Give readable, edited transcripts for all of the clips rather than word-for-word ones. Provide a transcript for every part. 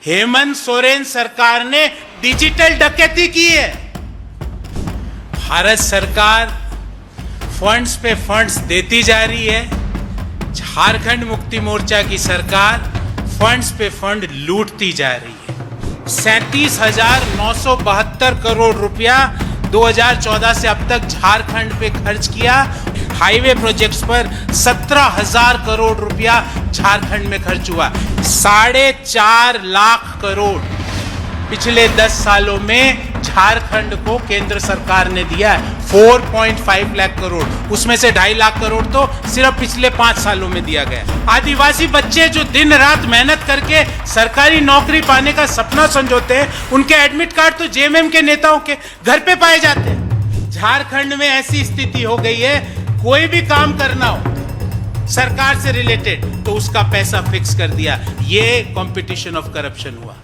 हेमंत सोरेन सरकार ने डिजिटल डकैती की है। भारत सरकार फंड्स पे फंड्स देती जा रही है। झारखंड मुक्ति मोर्चा की सरकार फंड्स पे फंड लूटती जा रही है। 37,972 करोड़ रुपया 2014 से अब तक झारखंड पे खर्च किया। हाईवे प्रोजेक्ट्स पर 17,000 करोड़ रुपया झारखंड में खर्च हुआ। 4.5 लाख करोड़ पिछले 10 सालों में झारखंड को केंद्र सरकार ने दिया है। 4.5 लाख करोड़, उसमें से 2.5 लाख करोड़ तो सिर्फ पिछले 5 सालों में दिया गया। आदिवासी बच्चे जो दिन रात मेहनत करके सरकारी नौकरी पाने का सपना संजोते हैं, उनके एडमिट कार्ड तो जेएमएम के नेताओं के घर पे पाए जाते हैं। झारखंड में ऐसी स्थिति हो गई है, कोई भी काम करना हो सरकार से रिलेटेड तो उसका पैसा फिक्स कर दिया। ये कंपटीशन ऑफ करप्शन हुआ।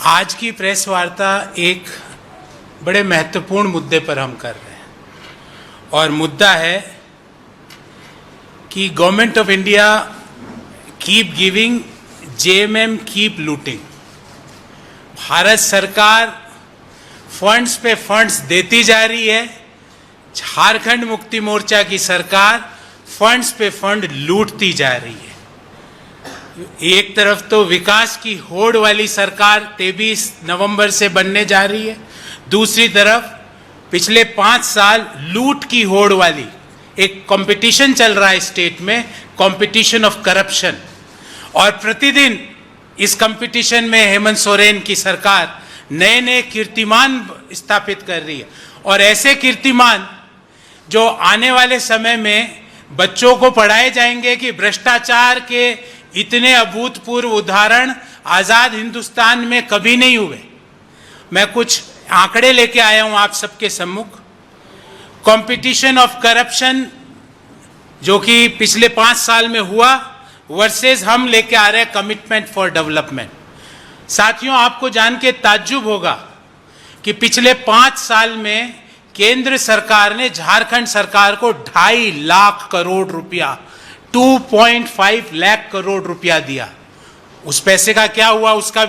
आज की प्रेस वार्ता एक बड़े महत्वपूर्ण मुद्दे पर हम कर रहे हैं, और मुद्दा है कि government of India keep giving, JMM keep looting. Bharat सरकार फंड्स पे फंड्स देती जा रही है। झारखंड मुक्ति मोर्चा की सरकार फंड्स पे फंड लूटती जा रही है। एक तरफ तो विकास की होड़ वाली सरकार 23 नवंबर से बनने जा रही है, दूसरी तरफ पिछले 5 साल लूट की होड़ वाली एक कंपटीशन चल रहा है स्टेट में, कंपटीशन ऑफ करप्शन। और प्रतिदिन इस कंपटीशन में हेमंत सोरेन की सरकार नए नए कीर्तिमान स्थापित कर रही है, और ऐसे कीर्तिमान जो आने वाले समय में बच्चों को पढ़ाए जाएंगे कि भ्रष्टाचार के इतने अभूतपूर्व उदाहरण आजाद हिंदुस्तान में कभी नहीं हुए। मैं कुछ आंकड़े लेके आया हूं आप सबके सम्मुख। कंपटीशन ऑफ करप्शन जो कि पिछले 5 साल में हुआ वर्सेस हम लेके आ रहे हैं कमिटमेंट फॉर डेवलपमेंट। साथियों, आपको जान के ताज्जुब होगा कि पिछले 5 साल में केंद्र सरकार ने झारखंड सरकार को 2.5 लाख करोड़ रुपया, 2.5 लाख करोड़ रुपया दिया। उस पैसे का क्या हुआ उसका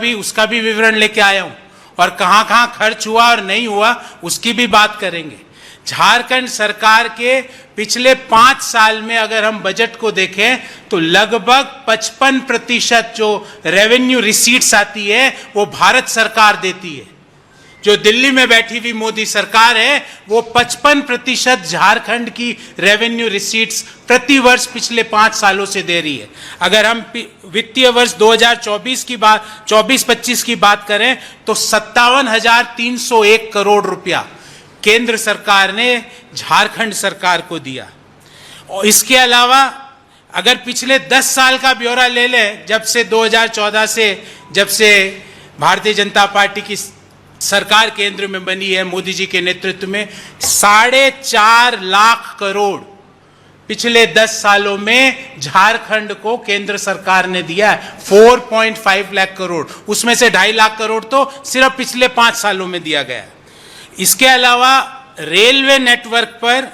भी विवरण लेके आया हूं, और कहां कहां खर्च हुआ और नहीं हुआ उसकी भी बात करेंगे। झारखंड सरकार के पिछले 5 साल में अगर हम बजट को देखें तो लगभग 55% जो रेवेन्यू रिसीट्स आती है वो भारत सरकार देती है। जो दिल्ली में बैठी हुई मोदी सरकार है वो 55% झारखंड की रेवेन्यू रिसीट्स प्रति वर्ष पिछले 5 सालों से दे रही है। अगर हम वित्तीय वर्ष 2024-25 की बात करें तो 57,301 करोड़ रुपया केंद्र सरकार ने झारखंड सरकार को दिया। और इसके अलावा अगर पिछले 10 साल का ब्यौरा ले लें, जब से 2014 से जब से भारतीय जनता पार्टी की सरकार केंद्र में बनी है मोदी जी के नेतृत्व में, 4.5 लाख करोड़ पिछले 10 सालों में झारखंड को केंद्र सरकार ने दिया है। 4.5 लाख करोड़, उसमें से 2.5 लाख करोड़ तो सिर्फ पिछले 5 सालों में दिया गया है। इसके अलावा रेलवे नेटवर्क पर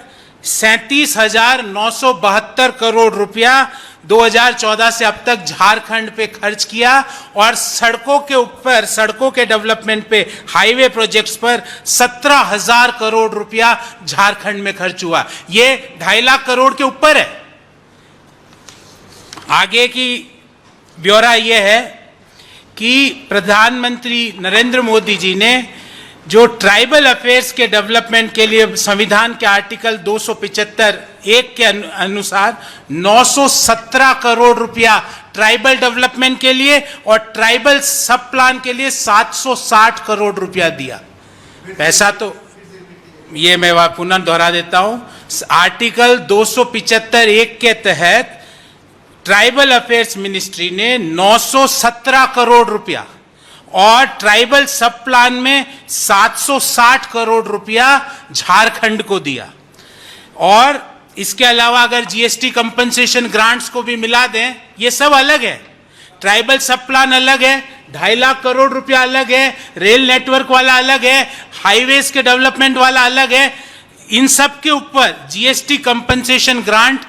37,972 करोड़ रुपया 2014 से अब तक झारखंड पे खर्च किया, और सड़कों के ऊपर, सड़कों के डेवलपमेंट पे, हाईवे प्रोजेक्ट्स पर 17,000 करोड़ रुपया झारखंड में खर्च हुआ। ये 2.5 लाख करोड़ के ऊपर है। आगे की ब्यौरा ये है कि प्रधानमंत्री नरेंद्र मोदी जी ने जो ट्राइबल अफेयर्स के डेवलपमेंट के लिए संविधान के आर्टिकल 275(1) के अनुसार 917 करोड़ रुपया ट्राइबल डेवलपमेंट के लिए और ट्राइबल सब प्लान के लिए 760 करोड़ रुपया दिया। पैसा तो ये मैं पुनः दोहरा देता हूं, आर्टिकल 275(1) के तहत ट्राइबल अफेयर्स मिनिस्ट्री ने 917 करोड़ रुपया और ट्राइबल सब प्लान में 760 करोड़ रुपया झारखंड को दिया। और इसके अलावा अगर जीएसटी कंपनसेशन ग्रांट्स को भी मिला दें, ये सब अलग है। ट्राइबल सब प्लान अलग है, 2.5 लाख करोड़ रुपया अलग है, रेल नेटवर्क वाला अलग है, हाईवेज के डेवलपमेंट वाला अलग है। इन सब के ऊपर जीएसटी कंपनसेशन ग्रांट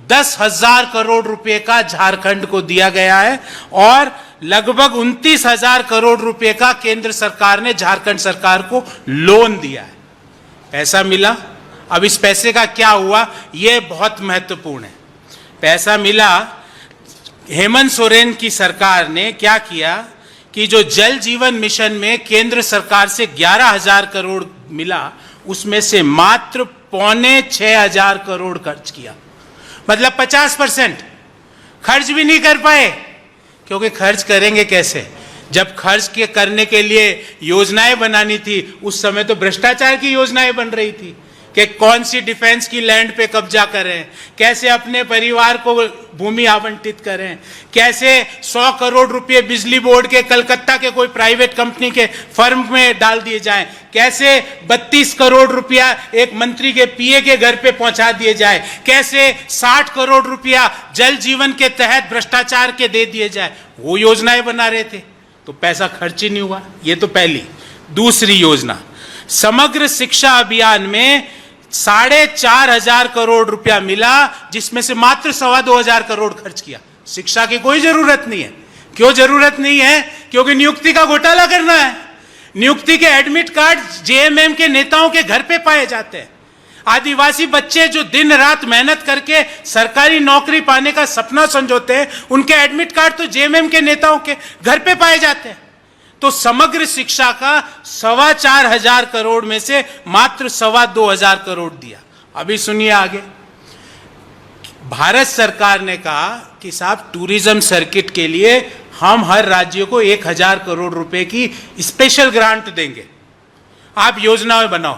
10,000 करोड़ रुपए का झारखंड को दिया गया है। और लगभग 29,000 करोड़ रुपए का केंद्र सरकार ने झारखंड सरकार को लोन दिया है। पैसा मिला। अब इस पैसे का क्या हुआ, यह बहुत महत्वपूर्ण है। पैसा मिला। हेमंत सोरेन की सरकार ने क्या किया कि जो जल जीवन मिशन में केंद्र सरकार से 11,000 करोड़ मिला, उसमें से मात्र 5,600 करोड़ खर्च किया। मतलब 50% खर्च भी नहीं कर पाए। क्योंकि खर्च करेंगे कैसे? जब खर्च करने के लिए योजनाएं बनानी थी, उस समय तो भ्रष्टाचार की योजनाएं बन रही थी कि कौन सी डिफेंस की लैंड पे कब्जा करें, कैसे अपने परिवार को भूमि आवंटित करें, कैसे 100 करोड़ रुपए बिजली बोर्ड के कलकत्ता के कोई प्राइवेट कंपनी के फर्म में डाल दिए जाएं, कैसे 32 करोड़ रुपया एक मंत्री के पीए के घर पे पहुंचा दिए जाए, कैसे 60 करोड़ रुपया जल जीवन के तहत भ्रष्टाचार के दे दिए जाए। वो योजनाएं बना रहे थे, तो पैसा खर्च ही नहीं हुआ। ये तो पहली। दूसरी योजना, समग्र शिक्षा अभियान में 4,500 करोड़ रुपया मिला, जिसमें से मात्र 2,25,000 करोड़ खर्च किया। शिक्षा की कोई जरूरत नहीं है। क्यों जरूरत नहीं है? क्योंकि नियुक्ति का घोटाला करना है। नियुक्ति के एडमिट कार्ड जेएमएम के नेताओं के घर पे पाए जाते हैं। आदिवासी बच्चे जो दिन रात मेहनत करके सरकारी नौकरी पाने का सपना संजोते हैं, उनके एडमिट कार्ड तो जेएमएम के नेताओं के घर पे पाए जाते हैं। तो समग्र शिक्षा का 4,25,000 करोड़ में से मात्र 2,25,000 करोड़ दिया। अभी सुनिए आगे। भारत सरकार ने कहा कि साहब टूरिज्म सर्किट के लिए हम हर राज्य को 1,000 करोड़ रुपए की स्पेशल ग्रांट देंगे, आप योजनाएं बनाओ।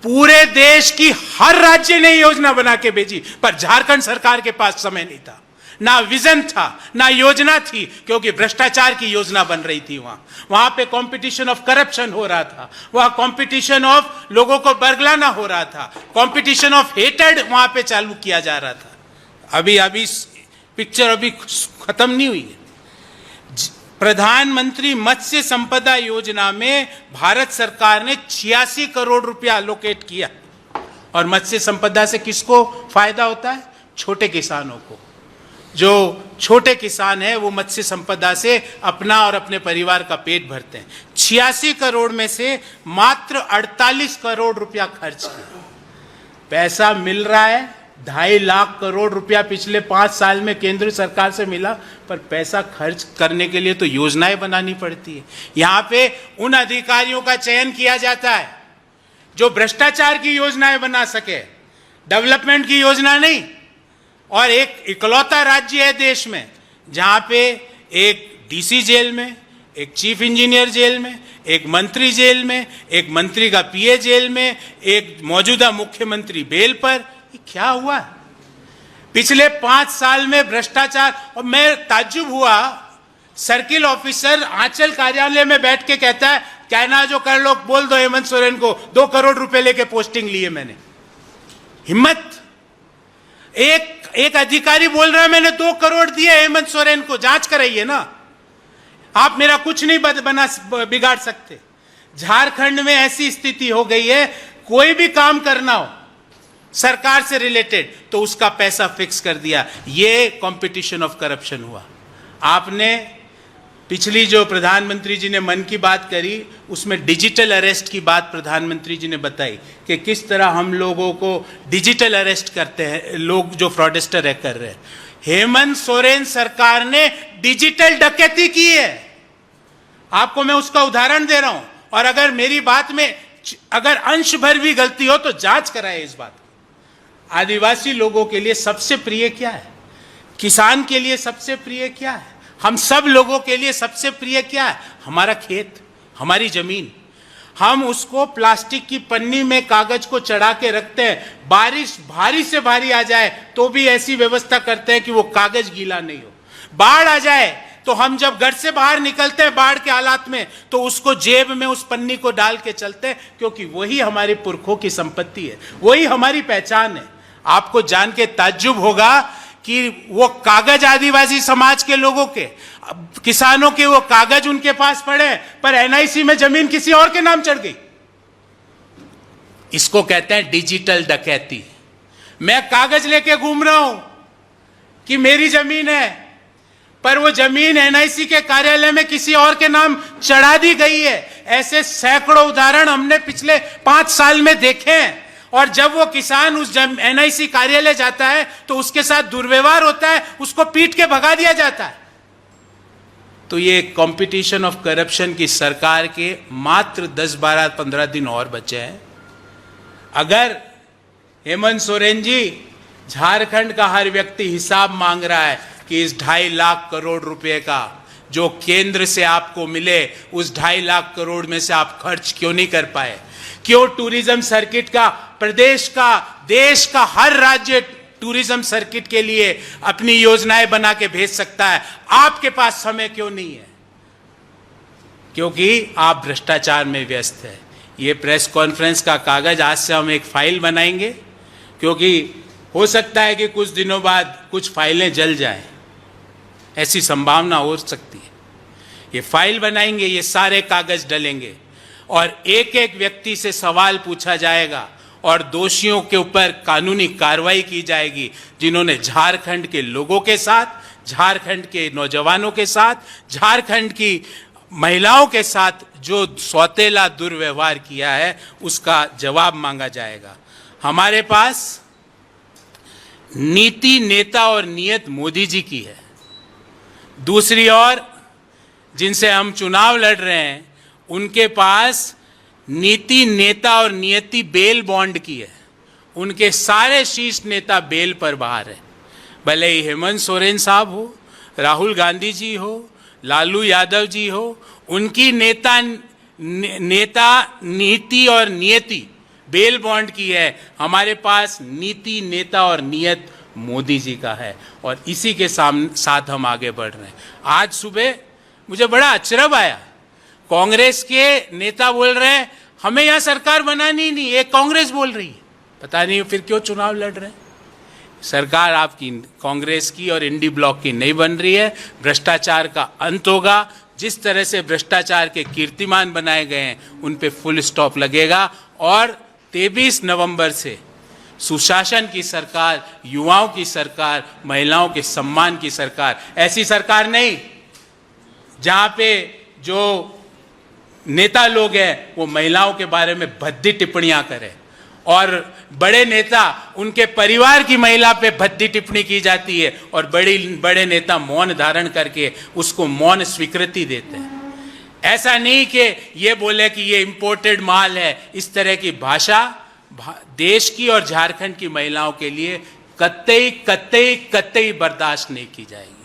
पूरे देश की हर राज्य ने योजना बना के भेजी, पर झारखंड सरकार के पास समय नहीं था, ना विजन था, ना योजना थी, क्योंकि भ्रष्टाचार की योजना बन रही थी। वहां पे कंपटीशन ऑफ करप्शन हो रहा था, वहां कंपटीशन ऑफ लोगों को बरगलाना हो रहा था, कंपटीशन ऑफ हेटेड वहां पे चालू किया जा रहा था। अभी पिक्चर अभी खत्म नहीं हुई है। प्रधानमंत्री मत्स्य संपदा योजना में भारत सरकार ने 86 करोड़ रुपया एलोकेट किया। और मत्स्य संपदा से किसको फायदा होता है? छोटे किसानों को। जो छोटे किसान हैं वो मत्स्य संपदा से अपना और अपने परिवार का पेट भरते हैं। 86 करोड़ में से मात्र 48 करोड़ रुपया खर्च किया। पैसा मिल रहा है 2.5 लाख करोड़ रुपया पिछले 5 साल में केंद्र सरकार से मिला, पर पैसा खर्च करने के लिए तो योजनाएं बनानी पड़ती है। यहां पे उन अधिकारियों का चयन किया जाता है जो भ्रष्टाचार की योजनाएं बना सके, डेवलपमेंट की योजना नहीं। और एक इकलौता राज्य है देश में जहां पे एक डीसी जेल में, एक चीफ इंजीनियर जेल में, एक मंत्री जेल में, एक मंत्री का पीए जेल में, एक मौजूदा मुख्यमंत्री बेल पर। ये क्या हुआ पिछले 5 साल में भ्रष्टाचार? और मैं ताज्जुब हुआ, सर्किल ऑफिसर आंचल कार्यालय में बैठ के कहता है, कहना जो कर लो, बोल दो हेमंत सोरेन को 2 करोड़ रुपए लेके पोस्टिंग लिए मैंने। हिम्मत! एक अधिकारी बोल रहा है मैंने 2 करोड़ दिए हेमंत सोरेन को। जांच कराइए ना, आप मेरा कुछ नहीं बिगाड़ सकते। झारखंड में ऐसी स्थिति हो गई है, कोई भी काम करना हो सरकार से रिलेटेड तो उसका पैसा फिक्स कर दिया। ये कंपटीशन ऑफ करप्शन हुआ। आपने पिछली जो प्रधानमंत्री जी ने मन की बात करी, उसमें डिजिटल अरेस्ट की बात प्रधानमंत्री जी ने बताई कि किस तरह हम लोगों को डिजिटल अरेस्ट करते हैं, लोग जो फ्रॉडस्टर है कर रहे हैं। हेमंत सोरेन सरकार ने डिजिटल डकैती की है। आपको मैं उसका उदाहरण दे रहा हूं, और अगर मेरी बात में अगर अंश भर भी गलती हो तो जांच कराए इस बात की। आदिवासी लोगों के लिए सबसे प्रिय क्या है? किसान के लिए सबसे प्रिय क्या है? हम सब लोगों के लिए सबसे प्रिय क्या है? हमारा खेत, हमारी जमीन। हम उसको प्लास्टिक की पन्नी में कागज को चढ़ा के रखते हैं, बारिश भारी से भारी आ जाए तो भी ऐसी व्यवस्था करते हैं कि वो कागज गीला नहीं हो। बाढ़ आ जाए तो हम जब घर से बाहर निकलते हैं बाढ़ के हालात में, तो उसको जेब में उस पन्नी को डाल के चलते हैं, क्योंकि वही हमारे पुरखों की संपत्ति है, वही हमारी पहचान है। आपको जान के ताज्जुब होगा कि वो कागज आदिवासी समाज के लोगों के, किसानों के वो कागज उनके पास पड़े, पर एनआईसी में जमीन किसी और के नाम चढ़ गई। इसको कहते हैं डिजिटल डकैती। मैं कागज लेके घूम रहा हूं कि मेरी जमीन है, पर वो जमीन एनआईसी के कार्यालय में किसी और के नाम चढ़ा दी गई है। ऐसे सैकड़ों उदाहरण हमने पिछले 5 साल में देखे हैं। और जब वो किसान उस एनआईसी कार्यालय जाता है तो उसके साथ दुर्व्यवहार होता है, उसको पीट के भगा दिया जाता है। तो ये कंपटीशन ऑफ करप्शन की सरकार के मात्र 10, 12, 15 दिन और बचे हैं। अगर हेमंत सोरेन जी, झारखंड का हर व्यक्ति हिसाब मांग रहा है कि इस 2.5 लाख करोड़ रुपए का जो केंद्र से आपको मिले, उस 2.5 लाख करोड़ में से आप खर्च क्यों नहीं कर पाए? क्यों टूरिज्म सर्किट का प्रदेश का, देश का हर राज्य टूरिज्म सर्किट के लिए अपनी योजनाएं बना के भेज सकता है, आपके पास समय क्यों नहीं है? क्योंकि आप भ्रष्टाचार में व्यस्त है। ये प्रेस कॉन्फ्रेंस का कागज आज से हम एक फाइल बनाएंगे, क्योंकि हो सकता है कि कुछ दिनों बाद कुछ फाइलें जल जाएं, ऐसी संभावना हो सकती है। ये फाइल बनाएंगे, ये सारे कागज डलेंगे और एक एक व्यक्ति से सवाल पूछा जाएगा और दोषियों के ऊपर कानूनी कार्रवाई की जाएगी, जिन्होंने झारखंड के लोगों के साथ, झारखंड के नौजवानों के साथ, झारखंड की महिलाओं के साथ जो सौतेला दुर्व्यवहार किया है, उसका जवाब मांगा जाएगा। हमारे पास नीति, नेता और नियत मोदी जी की है। दूसरी ओर जिनसे हम चुनाव लड़ रहे हैं, उनके पास नीति, नेता और नियति बेल बॉन्ड की है। उनके सारे शीर्ष नेता बेल पर बाहर है। भले ही हेमंत सोरेन साहब हो, राहुल गांधी जी हो, लालू यादव जी हो, उनकी नेता नीति और नियति बेल बॉन्ड की है। हमारे पास नीति, नेता और नियत मोदी जी का है और इसी के साथ हम आगे बढ़ रहे हैं। आज सुबह मुझे बड़ा अचरज आया, कांग्रेस के नेता बोल रहे हैं हमें यहां सरकार बनानी नहीं, ये कांग्रेस बोल रही है। पता नहीं फिर क्यों चुनाव लड़ रहे हैं। सरकार आपकी कांग्रेस की और इंडी ब्लॉक की नहीं बन रही है। भ्रष्टाचार का अंत होगा। जिस तरह से भ्रष्टाचार के कीर्तिमान बनाए गए हैं, उन पे फुल स्टॉप लगेगा और 23 नवंबर से सुशासन की सरकार, युवाओं की सरकार, महिलाओं के सम्मान की सरकार, ऐसी सरकार नहीं जहां पे जो नेता लोग हैं वो महिलाओं के बारे में भद्दी टिप्पणियां करें और बड़े नेता, उनके परिवार की महिला पे भद्दी टिप्पणी की जाती है और बड़े नेता मौन धारण करके उसको मौन स्वीकृति देते हैं। ऐसा नहीं कि ये बोले कि ये इंपोर्टेड माल है। इस तरह की भाषा देश की और झारखंड की महिलाओं के लिए कतई बर्दाश्त नहीं की जाएगी।